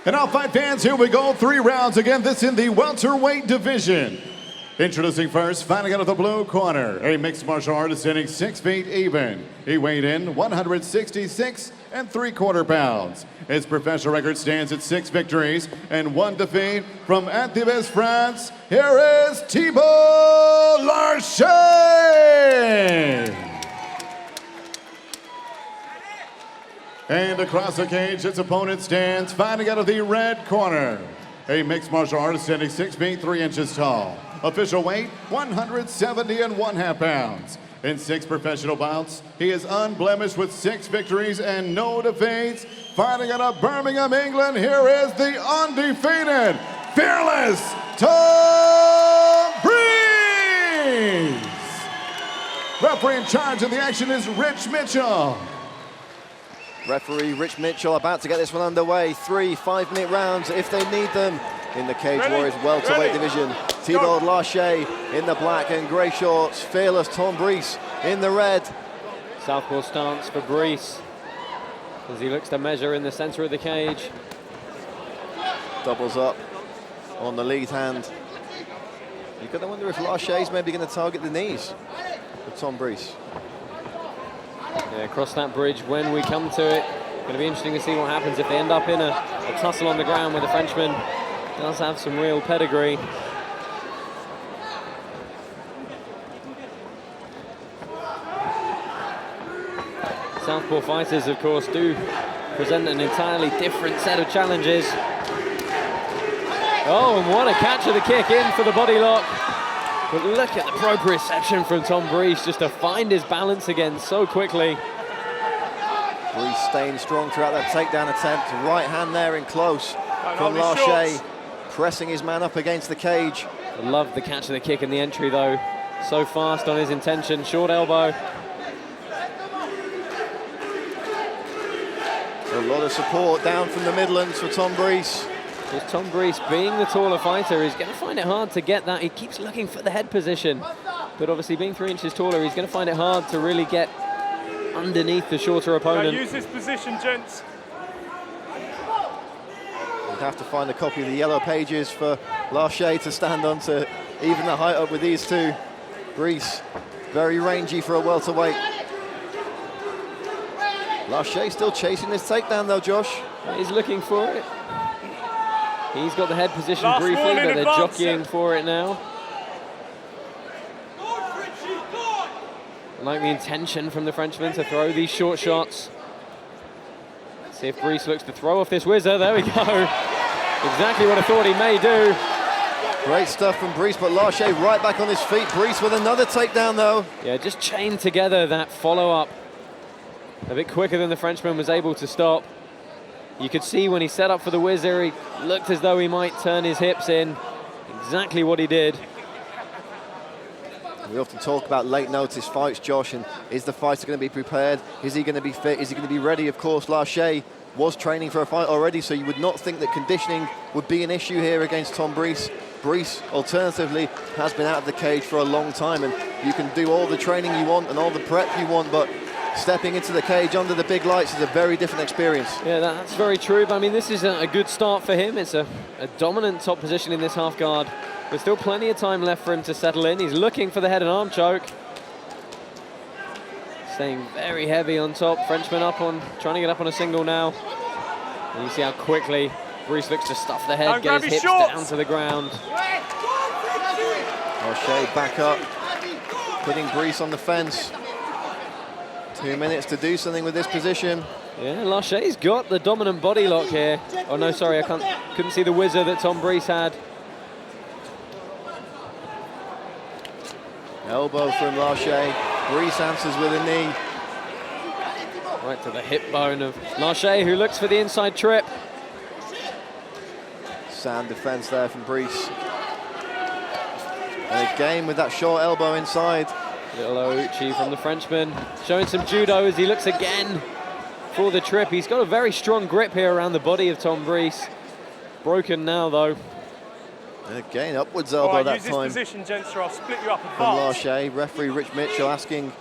And now, fight fans, here we go. 3 rounds again. This in the welterweight division. Introducing first, fighting out of the blue corner, a mixed martial artist standing 6 feet even. He weighed in 166 3/4 pounds. His professional record stands at 6 victories and 1 defeat. From Antibes, France, here is Thibault Larcher. And across the cage, his opponent stands fighting out of the red corner. A mixed martial artist standing 6 feet 3 inches tall. Official weight, 170 1/2 pounds. In 6 professional bouts, he is unblemished with 6 victories and no defeats. Fighting out of Birmingham, England, here is the undefeated, fearless Tom Breese. Referee in charge of the action is Rich Mitchell. Referee Rich Mitchell about to get this one underway. 3 5-minute rounds if they need them in the Cage Warriors welterweight division. Thibault Larcher in the black and grey shorts. Fearless Tom Breese in the red. Southpaw stance for Breese as he looks to measure in the centre of the cage. Doubles up on the lead hand. You've got to wonder if Larcher's maybe going to target the knees of Tom Breese. Yeah, cross that bridge when we come to it. Going to be interesting to see what happens if they end up in a tussle on the ground where the Frenchman does have some real pedigree. Southpaw fighters, of course, do present an entirely different set of challenges. Oh, and what a catch of the kick in for the body lock. But look at the proprioception from Tom Breese just to find his balance again so quickly. Breese staying strong throughout that takedown attempt. Right hand there in close from Larcher, pressing his man up against the cage. I love the catch of the kick in the entry though. So fast on his intention, short elbow. A lot of support down from the Midlands for Tom Breese. Because Tom Breese, being the taller fighter, is going to find it hard to get that. He keeps looking for the head position. But obviously being 3 inches taller, he's going to find it hard to really get underneath the shorter opponent. Now use this position, gents. You'd have to find a copy of the yellow pages for Larcher to stand on to even the height up with these two. Breese, very rangy for a welterweight. Larcher still chasing this takedown though, Josh. He's looking for it. He's got the head position Last briefly, warning, but they're advance jockeying it. for it now. I like the intention from the Frenchman to throw these short shots. See if Breese looks to throw off this whizzer. There we go. Exactly what I thought he may do. Great stuff from Breese, but Larcher right back on his feet. Breese with another takedown though. Yeah, just chained together that follow-up. A bit quicker than the Frenchman was able to stop. You could see when he set up for the whizzer, he looked as though he might turn his hips in. Exactly what he did. We often talk about late notice fights, Josh, and is the fighter going to be prepared? Is he going to be fit? Is he going to be ready? Of course, Larcher was training for a fight already, so you would not think that conditioning would be an issue here against Tom Breese. Breese, alternatively, has been out of the cage for a long time, and you can do all the training you want and all the prep you want, but stepping into the cage under the big lights is a very different experience. Yeah, that's very true. But I mean, this is a good start for him. It's a dominant top position in this half guard. There's still plenty of time left for him to settle in. He's looking for the head and arm choke. Staying very heavy on top. Frenchman up on, trying to get up on a single now. And you see how quickly Breese looks to stuff the head, get his hips down to the ground. Larcher back up, putting Breese on the fence. 2 minutes to do something with this position. Yeah, Larcher's got the dominant body lock here. Oh no, sorry, couldn't see the whizzer that Tom Breese had. Elbow from Larcher. Breese answers with a knee. Right to the hip bone of Larcher, who looks for the inside trip. Sound defense there from Breese. And again with that short elbow inside. Little Ouchi from the Frenchman, showing some judo as he looks again for the trip. He's got a very strong grip here around the body of Tom Breese. Broken now though. And again, upwards elbow that use time. Use this position, gents, or I'll split you up and From Larcher. Referee Rich Mitchell asking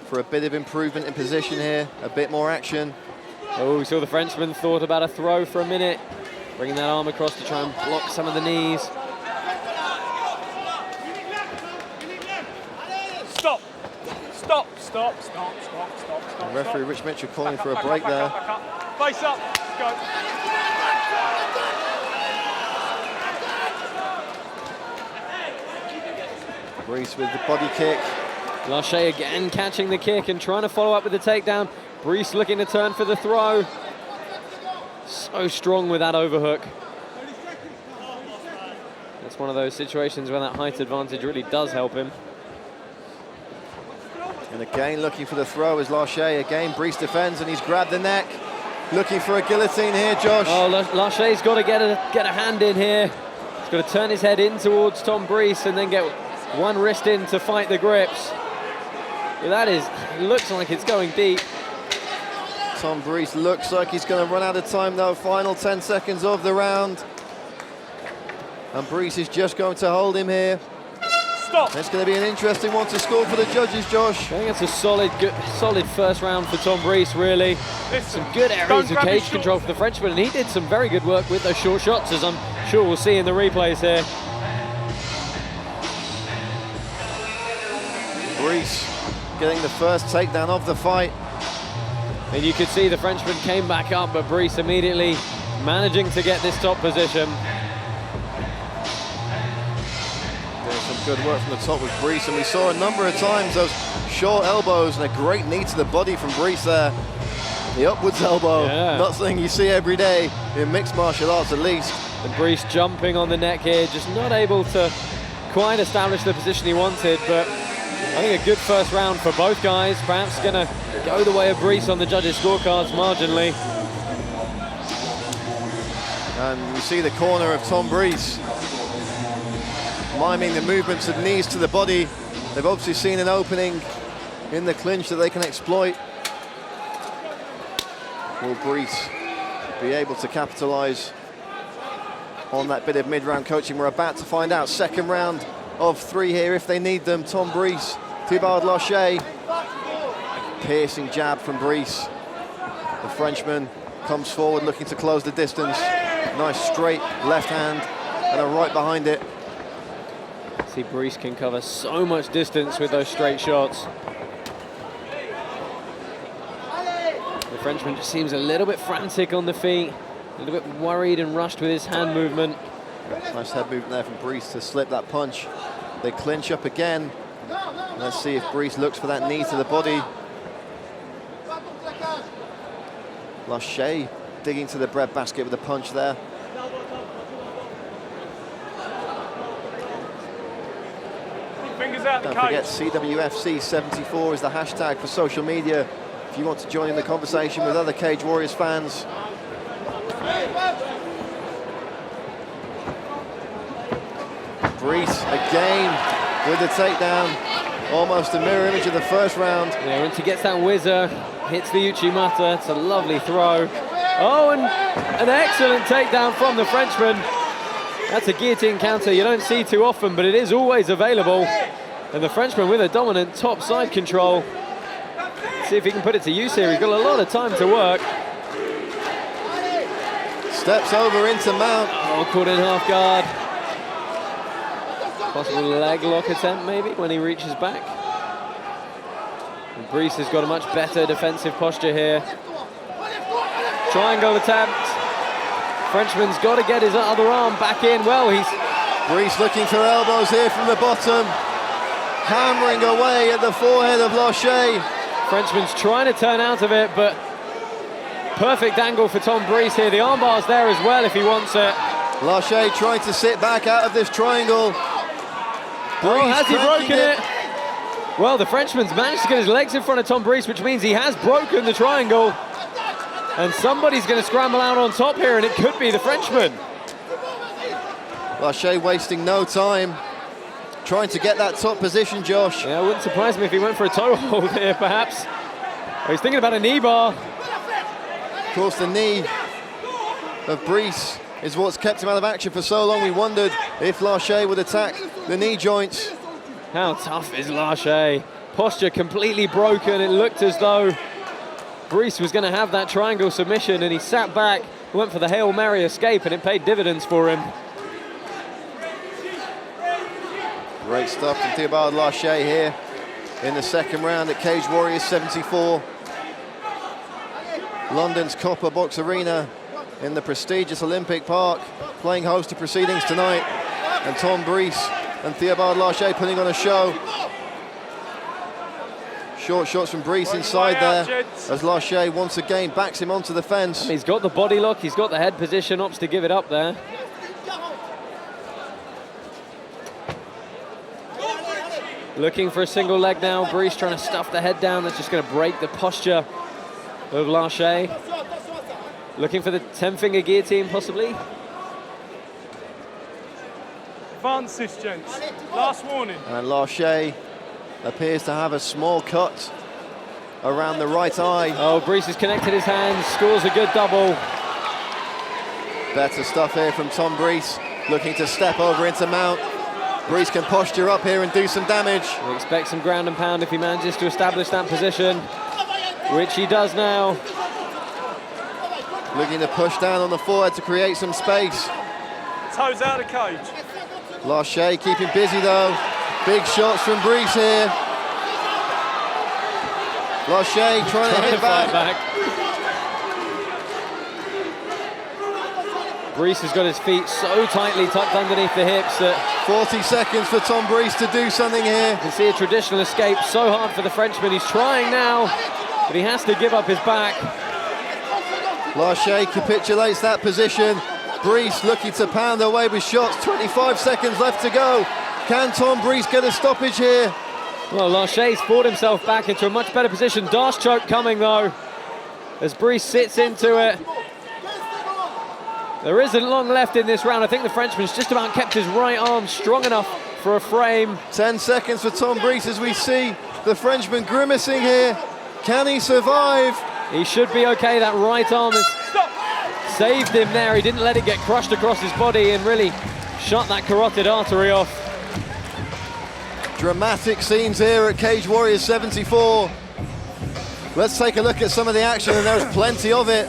for a bit of improvement in position here, a bit more action. Oh, we saw the Frenchman thought about a throw for a minute. Bringing that arm across to try and block some of the knees. Stop. Stop, stop, stop, stop, stop, stop. Referee Rich Mitchell calling for a break there. Back up. Face up. Go. Brees with the body kick. Lachey again catching the kick and trying to follow up with the takedown. Brees looking to turn for the throw. So strong with that overhook. It's one of those situations where that height advantage really does help him. And again looking for the throw is Lachey. Again, Brees defends and he's grabbed the neck. Looking for a guillotine here, Josh. Oh, Lachey's got to get a hand in here. He's got to turn his head in towards Tom Brees and then get one wrist in to fight the grips. That looks like it's going deep. Tom Brees looks like he's going to run out of time though. Final 10 seconds of the round. And Brees is just going to hold him here. Stop. It's going to be an interesting one to score for the judges, Josh. I think it's a solid first round for Tom Brees, really. Listen, Some good areas don't of grab his cage control for the Frenchman, and he did some very good work with those short shots, as I'm sure we'll see in the replays here. Brees getting the first takedown of the fight. And you could see the Frenchman came back up, but Brees immediately managing to get this top position. Doing some good work from the top with Brees, and we saw a number of times those short elbows and a great knee to the body from Brees there. The upwards elbow, Yeah. not something you see every day in mixed martial arts at least. And Brees jumping on the neck here, just not able to quite establish the position he wanted, but I think a good first round for both guys. Perhaps going to go the way of Brees on the judges' scorecards marginally. And we see the corner of Tom Brees miming the movements of knees to the body. They've obviously seen an opening in the clinch that they can exploit. Will Brees be able to capitalize on that bit of mid-round coaching? We're about to find out. Second round of 3 here if they need them. Tom Brees, Thibaut Lachey. Piercing jab from Brees. The Frenchman comes forward looking to close the distance. Nice straight left hand and a right behind it. See, Brees can cover so much distance with those straight shots. The Frenchman just seems a little bit frantic on the feet, a little bit worried and rushed with his hand movement. Nice head movement there from Brees to slip that punch. They clinch up again. Let's see if Brees looks for that knee to the body. Lachey digging to the breadbasket with a punch there. Fingers out the Don't forget, cage. CWFC74 is the hashtag for social media if you want to join in the conversation with other Cage Warriors fans. Brees again with the takedown. Almost a mirror image of the first round. Yeah, once he gets that whizzer, hits the Uchimata, it's a lovely throw. Oh, and an excellent takedown from the Frenchman. That's a guillotine counter you don't see too often, but it is always available. And the Frenchman with a dominant top side control. See if he can put it to use here. He's got a lot of time to work. Steps over into mount. Oh, caught in half guard. Possible leg lock attempt maybe when he reaches back. And Brees has got a much better defensive posture here. Triangle attempt. Frenchman's got to get his other arm back in. Well, he's Brees looking for elbows here from the bottom. Hammering away at the forehead of Lachey. Frenchman's trying to turn out of it, but perfect angle for Tom Brees here. The armbar's there as well if he wants it. Lachey trying to sit back out of this triangle. Oh, has he cracking broken it? Well, the Frenchman's managed to get his legs in front of Tom Brees, which means he has broken the triangle. And somebody's going to scramble out on top here, and it could be the Frenchman. Lachey wasting no time. Trying to get that top position, Josh. Yeah, it wouldn't surprise me if he went for a toe hold here, perhaps. Oh, he's thinking about a knee bar. Of course, the knee of Brees is what's kept him out of action for so long. We wondered if Lachey would attack the knee joints. How tough is Lachey? Posture completely broken. It looked as though Brees was going to have that triangle submission, and he sat back He went for the Hail Mary escape and it paid dividends for him. Great stuff from Theobald Larcher here in the second round at Cage Warriors 74. London's Copper Box Arena in the prestigious Olympic Park, playing host to proceedings tonight. And Tom Breese and Theobald Larcher putting on a show. Short shots from Breese inside there, as Larcher once again backs him onto the fence. He's got the body lock, he's got the head position, opts to give it up there. Looking for a single leg now. Breese trying to stuff the head down. That's just going to break the posture of Larcher. Looking for the 10-finger guillotine, possibly. Advances, gents. Last warning. And Larcher appears to have a small cut around the right eye. Oh, Breese has connected his hands, scores a good double. Better stuff here from Tom Breese, looking to step over into mount. Breese can posture up here and do some damage. We expect some ground and pound if he manages to establish that position, which he does now. Looking to push down on the forehead to create some space. Toes out of the cage. Larcher keeping busy though. Big shots from Breese here. Larcher trying to hit back. Breese has got his feet so tightly tucked underneath the hips that 40 seconds for Tom Breese to do something here. you can see a traditional escape. So hard for the Frenchman. He's trying now, but he has to give up his back. Larcher capitulates that position. Breese looking to pound away with shots. 25 seconds left to go. Can Tom Breese get a stoppage here? Well, Larcher's fought himself back into a much better position. Darce choke coming though, as Breese sits into it. There isn't long left in this round. I think the Frenchman's just about kept his right arm strong enough for a frame. 10 seconds for Tom Breese as we see the Frenchman grimacing here. Can he survive? He should be okay. That right arm has saved him there. He didn't let it get crushed across his body and really shut that carotid artery off. Dramatic scenes here at Cage Warriors 74. Let's take a look at some of the action, and there's plenty of it.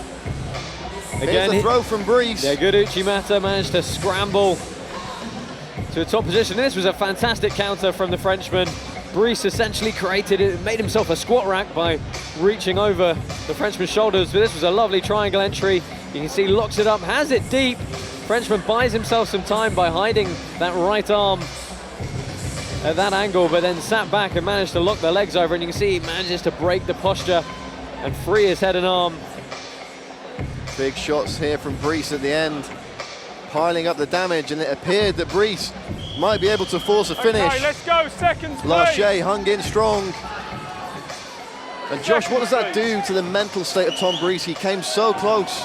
Again, here's the throw from Breese. Yeah, good Uchimata managed to scramble to a top position. This was a fantastic counter from the Frenchman. Breese essentially created it, made himself a squat rack by reaching over the Frenchman's shoulders, but this was a lovely triangle entry. You can see locks it up, has it deep. Frenchman buys himself some time by hiding that right arm at that angle, but then sat back and managed to lock the legs over, and you can see he manages to break the posture and free his head and arm. Big shots here from Breese at the end, piling up the damage, and it appeared that Breese might be able to force a finish. Okay, let's go, seconds, please. Larcher hung in strong. And Josh, what does that do to the mental state of Tom Breese? He came so close.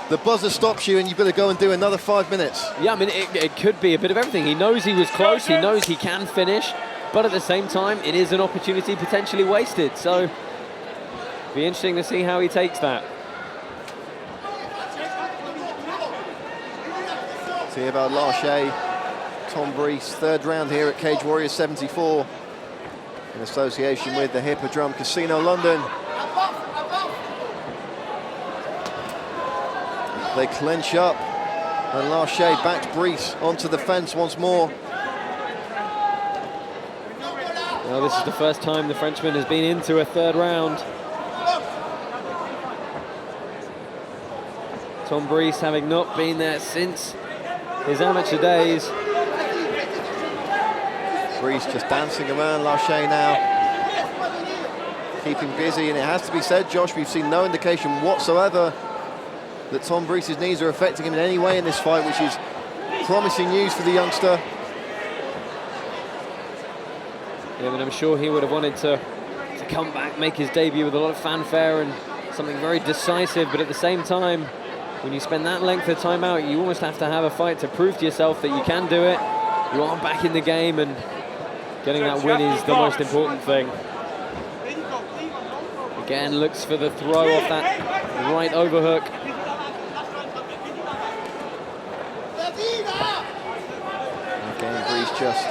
The buzzer stops you and you've got to go and do another 5 minutes. Yeah, I mean, it could be a bit of everything. He knows he was close, he knows he can finish, but at the same time, it is an opportunity potentially wasted. So, be interesting to see how he takes that. Theobald Larcher, Tom Breese, third round here at Cage Warriors 74 in association with the Hippodrome Casino London. They clinch up and Larcher backs Breese onto the fence once more. Well, this is the first time the Frenchman has been into a third round. Tom Breese having not been there since his amateur days. Breese just dancing around Larcher now, keeping busy, and it has to be said, Josh, we've seen no indication whatsoever that Tom Breese's knees are affecting him in any way in this fight, which is promising news for the youngster. Yeah, but I'm sure he would have wanted to come back, make his debut with a lot of fanfare and something very decisive, but at the same time, when you spend that length of time out, you almost have to have a fight to prove to yourself that you can do it. You are back in the game, and getting that win is the most important thing. Again, looks for the throw off that right overhook. Again, Breese just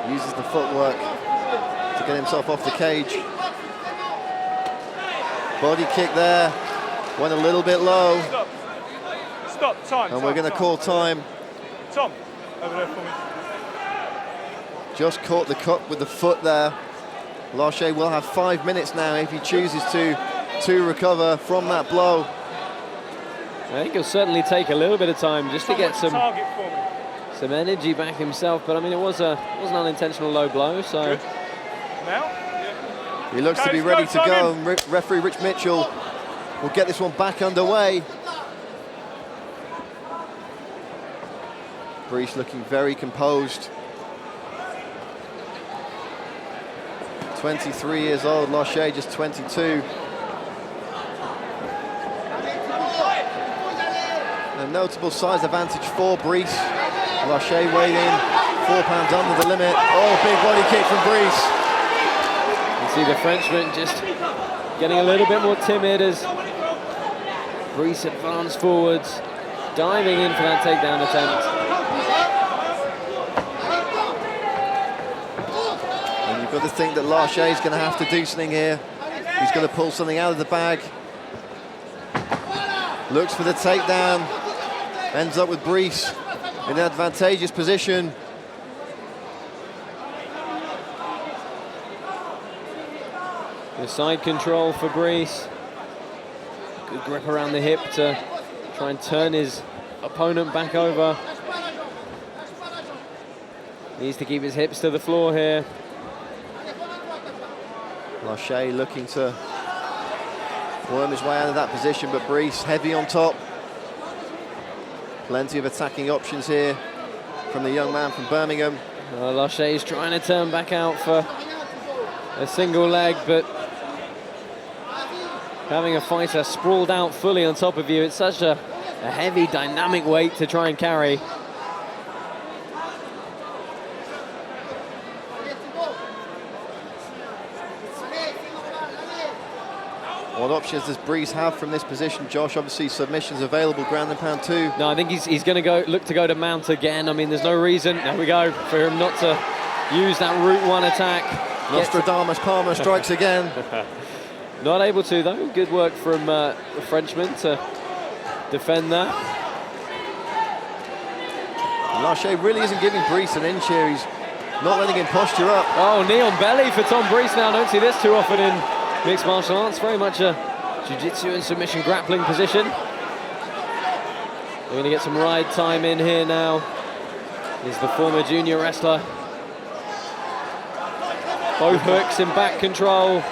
uses the footwork to get himself off the cage. Body kick there, went a little bit low. stop. Time. And we're going to call time. Tom, over there for me. Just caught the cup with the foot there. Larcher will have 5 minutes now if he chooses to recover from that blow. I think he'll certainly take a little bit of time just to get some Target for me. energy back himself. But I mean, it was an unintentional low blow. So Good. Now? Yeah. He looks to be Go, ready go, to time go. in. And referee Rich Mitchell will get this one back underway. Brees looking very composed. 23 years old, Larcher just 22. A notable size advantage for Brees. Larcher weighed in 4 pounds under the limit. Oh, big body kick from Brees. you see the Frenchman just getting a little bit more timid as Brees advanced forwards, diving in for that takedown attempt. And you've got to think that Larcher is going to have to do something here. He's going to pull something out of the bag. Looks for the takedown. Ends up with Brees in an advantageous position. The side control for Brees. Good grip around the hip to try and turn his opponent back over. Needs to keep his hips to the floor here. Larcher looking to worm his way out of that position, but Brees heavy on top. Plenty of attacking options here from the young man from Birmingham. Larcher is trying to turn back out for a single leg, but having a fighter sprawled out fully on top of you, it's such a heavy, dynamic weight to try and carry. What options does Brees have from this position, Josh? Obviously submissions available, ground and pound too. No, I think he's going to look to go to mount again. I mean, there's no reason, there we go, for him not to use that route one attack. Nostradamus Palmer strikes again. Not able to, though. Good work from the Frenchman to defend that. Larcher really isn't giving Brees an inch here. He's not letting him posture up. Oh, knee on belly for Tom Brees now. Don't see this too often in mixed martial arts. Very much a jiu-jitsu and submission grappling position. We're going to get some ride time in here now. He's the former junior wrestler. Both hooks in back control.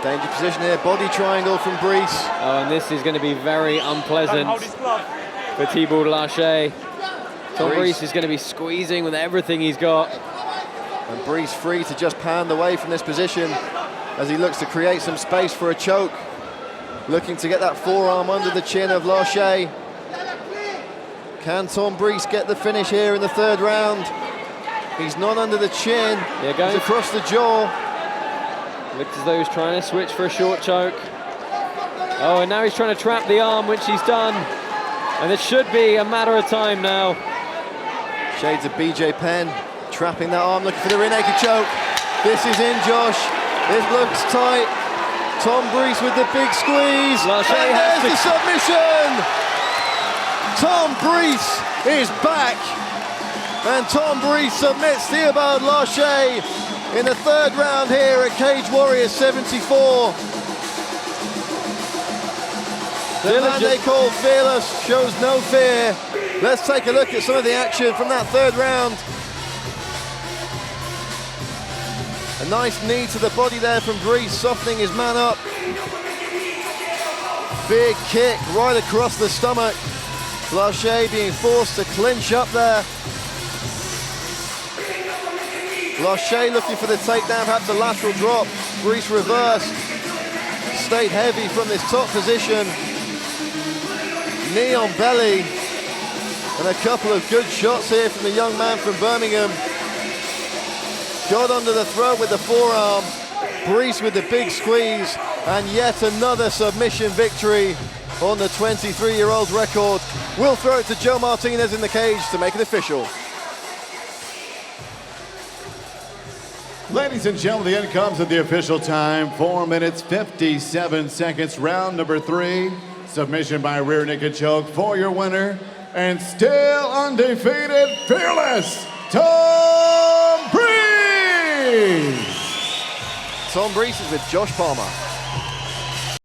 Danger position here, body triangle from Brees. Oh, and this is going to be very Don't unpleasant hold his glove. for Thibault Larcher. Tom Brees. Brees is going to be squeezing with everything he's got. And Brees free to just pound away from this position as he looks to create some space for a choke. Looking to get that forearm under the chin of Larcher. Can Tom Brees get the finish here in the third round? He's not under the chin, Yeah, going he's across the jaw. Looks as though he's trying to switch for a short choke. Oh, and now he's trying to trap the arm, which he's done. And it should be a matter of time now. Shades of BJ Penn, trapping that arm, looking for the rear naked choke. This is in, Josh. It looks tight. Tom Brees with the big squeeze. Larcher And has there's the submission! Tom Brees is back. And Tom Brees submits Thibault Larcher in the third round here at Cage Warriors 74. The man they call fearless shows no fear. Let's take a look at some of the action from that third round. A nice knee to the body there from Brees, softening his man up. Big kick right across the stomach. Larcher being forced to clinch up there. Larcher looking for the takedown, perhaps a lateral drop. Brees reversed. Stayed heavy from this top position. Knee on belly. And a couple of good shots here from the young man from Birmingham. Got under the throat with the forearm. Brees with the big squeeze. And yet another submission victory on the 23-year-old's record. We'll throw it to Joe Martinez in the cage to make it official. Ladies and gentlemen, the end comes at the official time. 4 minutes, 57 seconds. Round number 3. Submission by rear naked choke for your winner, and still undefeated, fearless, Tom Breeze! Tom Breeze is with Josh Palmer.